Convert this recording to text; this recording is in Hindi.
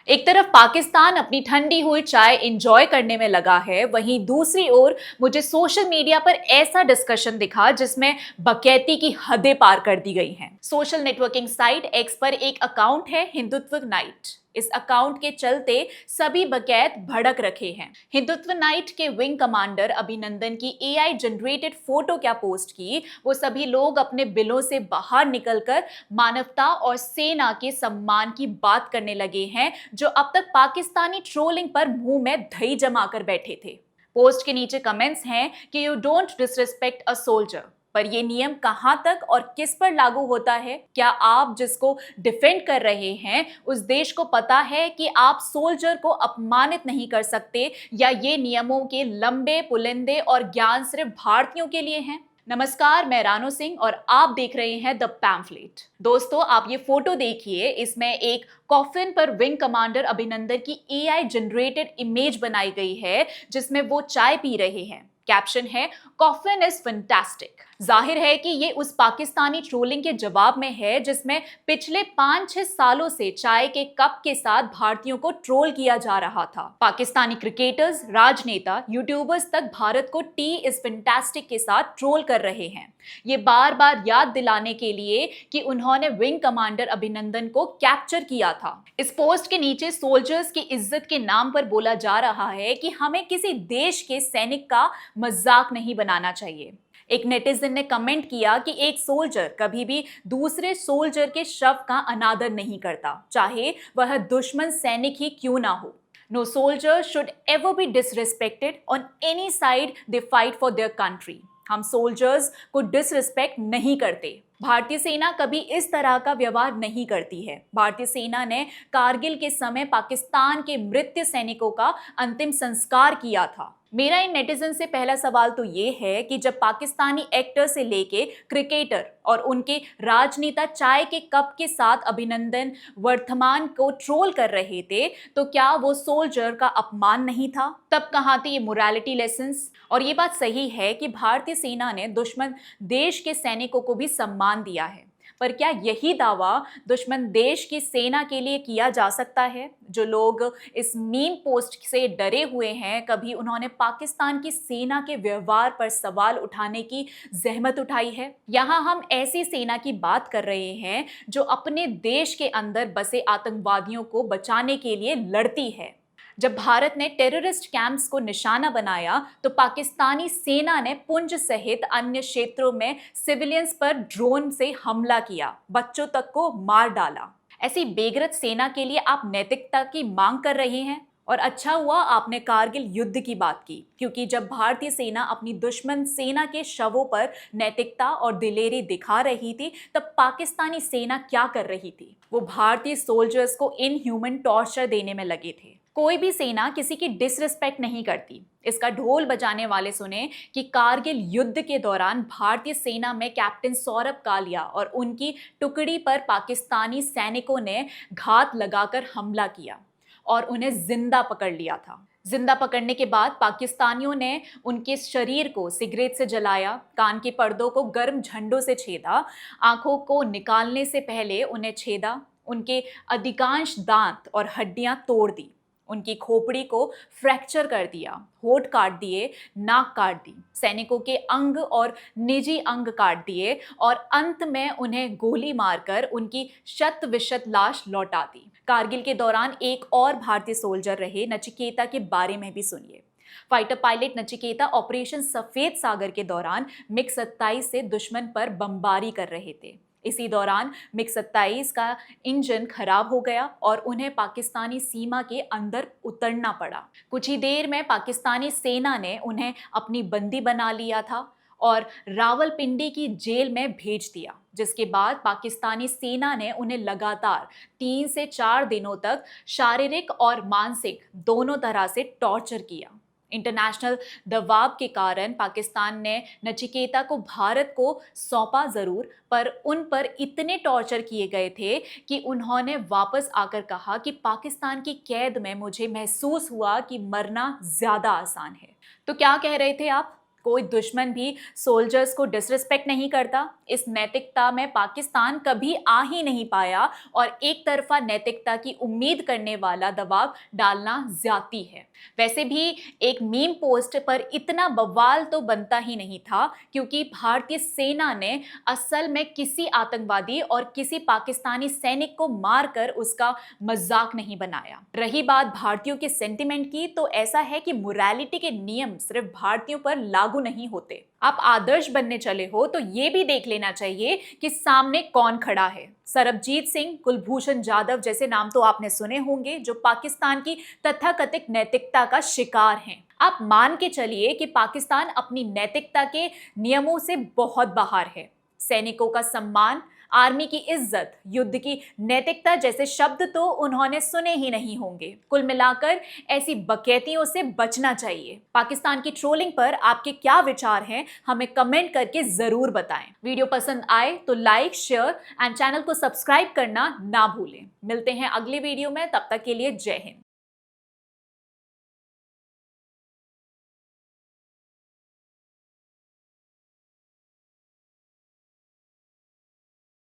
एक तरफ पाकिस्तान अपनी ठंडी हुई चाय इंजॉय करने में लगा है, वहीं दूसरी ओर मुझे सोशल मीडिया पर ऐसा डिस्कशन दिखा जिसमें बकैती की हदें पार कर दी गई हैं। सोशल नेटवर्किंग साइट एक्स पर एक अकाउंट है हिंदुत्व नाइट। इस अकाउंट के चलते सभी बकैत भड़क रखे हैं। हिंदुत्व नाइट के विंग कमांडर अभिनंदन की एआई जनरेटेड फोटो क्या पोस्ट की, वो सभी लोग अपने बिलों से बाहर निकलकर मानवता और सेना के सम्मान की बात करने लगे हैं, जो अब तक पाकिस्तानी ट्रोलिंग पर मुंह में दही जमाकर बैठे थे। पोस्ट के नीचे कमेंट्स हैं कि you don't disrespect a soldier. पर यह नियम कहां तक और किस पर लागू होता है? क्या आप जिसको डिफेंड कर रहे हैं उस देश को पता है कि आप सोल्जर को अपमानित नहीं कर सकते, या ये नियमों के लंबे पुलिंदे और ज्ञान सिर्फ भारतीयों के लिए हैं? नमस्कार, मैं रानो सिंह और आप देख रहे हैं द पैम्फलेट। दोस्तों, आप ये फोटो देखिए। इसमें एक कॉफिन पर विंग कमांडर अभिनंदन की एआई जनरेटेड इमेज बनाई गई है जिसमें वो चाय पी रहे हैं। कैप्शन है, कॉफिन इज फैंटास्टिक। जाहिर है कि ये उस पाकिस्तानी ट्रोलिंग के जवाब में है जिसमें पिछले 5-6 सालों से चाय के कप के साथ भारतीयों को ट्रोल किया जा रहा था। पाकिस्तानी क्रिकेटर्स, राजनेता, यूट्यूबर्स तक भारत को टी इज फैंटास्टिक के साथ ट्रोल कर रहे हैं। ये बार बार याद दिलाने के लिए कि उन्होंने विंग कमांडर अभिनंदन को कैप्चर किया था। इस पोस्ट के नीचे सोल्जर्स की इज्जत के नाम पर बोला जा रहा है कि हमें किसी देश के सैनिक का मजाक नहीं बनाना चाहिए। एक नेटिजन ने कमेंट किया कि एक सोल्जर कभी भी दूसरे सोल्जर के शव का अनादर नहीं करता, चाहे वह दुश्मन सैनिक ही क्यों ना हो। No soldier should ever be disrespected on any side they fight for their country. हम सोल्जर्स को डिसरिस्पेक्ट नहीं करते। भारतीय सेना कभी इस तरह का व्यवहार नहीं करती है। भारतीय सेना ने कारगिल के समय पाकिस्तान के मृत सैनिकों का अंतिम संस्कार किया था। मेरा इन नेटिजन से पहला सवाल तो ये है कि जब पाकिस्तानी एक्टर से लेके क्रिकेटर और उनके राजनेता चाय के कप के साथ अभिनंदन वर्धमान को ट्रोल कर रहे थे, तो क्या वो सोल्जर का अपमान नहीं था? तब कहाँ थे ये मोरालिटी लेसन्स? और ये बात सही है कि भारतीय सेना ने दुश्मन देश के सैनिकों को भी सम्मान दिया है, पर क्या यही दावा दुश्मन देश की सेना के लिए किया जा सकता है? जो लोग इस मीम पोस्ट से डरे हुए हैं, कभी उन्होंने पाकिस्तान की सेना के व्यवहार पर सवाल उठाने की जहमत उठाई है? यहाँ हम ऐसी सेना की बात कर रहे हैं जो अपने देश के अंदर बसे आतंकवादियों को बचाने के लिए लड़ती है। जब भारत ने टेररिस्ट कैंप्स को निशाना बनाया तो पाकिस्तानी सेना ने पुंछ सहित अन्य क्षेत्रों में सिविलियंस पर ड्रोन से हमला किया, बच्चों तक को मार डाला। ऐसी बेगरत सेना के लिए आप नैतिकता की मांग कर रहे हैं? और अच्छा हुआ आपने कारगिल युद्ध की बात की, क्योंकि जब भारतीय सेना अपनी दुश्मन सेना के शवों पर नैतिकता और दिलेरी दिखा रही थी, तब पाकिस्तानी सेना क्या कर रही थी? वो भारतीय सोल्जर्स को इनह्यूमन टॉर्चर देने में लगे थे। कोई भी सेना किसी की डिसरिस्पेक्ट नहीं करती। इसका ढोल बजाने वाले सुने कि कारगिल युद्ध के दौरान भारतीय सेना में कैप्टन सौरभ कालिया और उनकी टुकड़ी पर पाकिस्तानी सैनिकों ने घात लगाकर हमला किया और उन्हें जिंदा पकड़ लिया था। जिंदा पकड़ने के बाद पाकिस्तानियों ने उनके शरीर को सिगरेट से जलाया, कान के पर्दों को गर्म झंडों से छेदा, आंखों को निकालने से पहले उन्हें छेदा, उनके अधिकांश दांत और हड्डियां तोड़ दी, उनकी खोपड़ी को फ्रैक्चर कर दिया, होठ काट दिए, नाक काट दी, सैनिकों के अंग और निजी अंग काट दिए और अंत में उन्हें गोली मारकर उनकी शत विशत लाश लौटा दी। कारगिल के दौरान एक और भारतीय सोल्जर रहे नचिकेता के बारे में भी सुनिए। फाइटर पायलट नचिकेता ऑपरेशन सफेद सागर के दौरान मिग 27 से दुश्मन पर बमबारी कर रहे थे। इसी दौरान मिग 27 का इंजन खराब हो गया और उन्हें पाकिस्तानी सीमा के अंदर उतरना पड़ा। कुछ ही देर में पाकिस्तानी सेना ने उन्हें अपनी बंदी बना लिया था और रावलपिंडी की जेल में भेज दिया, जिसके बाद पाकिस्तानी सेना ने उन्हें लगातार 3 से 4 दिनों तक शारीरिक और मानसिक दोनों तरह से टॉर्चर किया। इंटरनेशनल दबाव के कारण पाकिस्तान ने नचिकेता को भारत को सौंपा जरूर, पर उन पर इतने टॉर्चर किए गए थे कि उन्होंने वापस आकर कहा कि पाकिस्तान की कैद में मुझे महसूस हुआ कि मरना ज्यादा आसान है। तो क्या कह रहे थे आप? कोई दुश्मन भी सोल्जर्स को डिसरिस्पेक्ट नहीं करता। इस नैतिकता में पाकिस्तान कभी आ ही नहीं पाया और एक तरफा नैतिकता की उम्मीद करने वाला दबाव डालना ज्यादती है। वैसे भी एक मीम पोस्ट पर इतना बवाल तो बनता ही नहीं था, क्योंकि भारतीय सेना ने असल में किसी आतंकवादी और किसी पाकिस्तानी सैनिक को मारकर उसका मजाक नहीं बनाया। रही बात भारतीयों के सेंटिमेंट की, तो ऐसा है कि मोरालिटी के नियम सिर्फ भारतीयों पर लागू नहीं होते। आप आदर्श बनने चले हो तो ये भी देख लेना चाहिए कि सामने कौन खड़ा है। सरबजीत सिंह, कुलभूषण जाधव जैसे नाम तो आपने सुने होंगे, जो पाकिस्तान की तथाकथित नैतिकता का शिकार हैं। आप मान के चलिए कि पाकिस्तान अपनी नैतिकता के नियमों से बहुत बाहर है। सैनिकों का सम्मान, आर्मी की इज्जत, युद्ध की नैतिकता जैसे शब्द तो उन्होंने सुने ही नहीं होंगे। कुल मिलाकर ऐसी बकैतियों से बचना चाहिए। पाकिस्तान की ट्रोलिंग पर आपके क्या विचार हैं, हमें कमेंट करके जरूर बताएं। वीडियो पसंद आए तो लाइक, शेयर एंड चैनल को सब्सक्राइब करना ना भूलें। मिलते हैं अगली वीडियो में, तब तक के लिए जय हिंद।